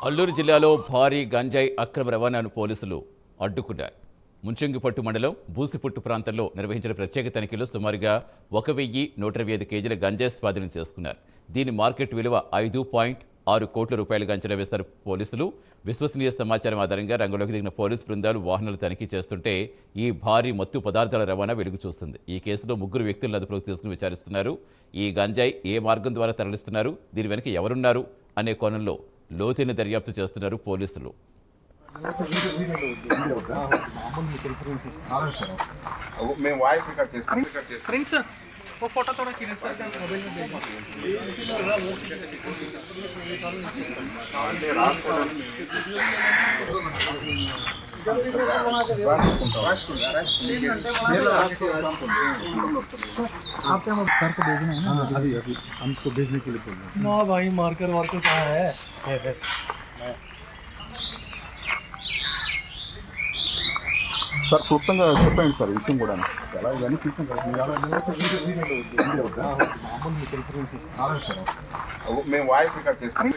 అల్లూరు జిల్లాలో భారీ గంజాయి అక్రమ రవాణాను పోలీసులు అడ్డుకున్నారు. ముంచంగిపట్టు మండలం బూసిపుట్టు ప్రాంతంలో నిర్వహించిన ప్రత్యేక తనిఖీలో సుమారుగా 1125 కేజీల గంజాయి స్వాధీనం చేసుకున్నారు. దీని మార్కెట్ విలువ 5.6 కోట్ల రూపాయలుగా అంచనా వేశారు పోలీసులు. విశ్వసనీయ సమాచారం ఆధారంగా రంగంలోకి దిగిన పోలీసు బృందాలు వాహనాలు తనిఖీ చేస్తుంటే ఈ భారీ మత్తు పదార్థాల రవాణా వెలుగు చూస్తుంది. ఈ కేసులో 3 వ్యక్తులను అదుపులోకి తీసుకుని విచారిస్తున్నారు. ఈ గంజాయి ఏ మార్గం ద్వారా తరలిస్తున్నారు, దీని వెనక ఎవరున్నారు అనే కోణంలో లోతైన దర్యాప్తు చేస్తున్నారు పోలీసులు. మేము వాయిస్ రికార్డ్ చేస్తాం. वो फोटो थोड़ा क्लियर करके मोबाइल में भेजना। आपके सर को भेजना है ना? अभी हमको भेजने के लिए बोल रहे हैं। ना भाई मार्कर वार्कर कहाँ है? సార్ క్లుప్తంగా చెప్పండి సార్ విషయం కూడా ఎలా ఇవన్నీ చూసాం కదా మేము వాయిస్ రికార్డ్ చేస్తాం.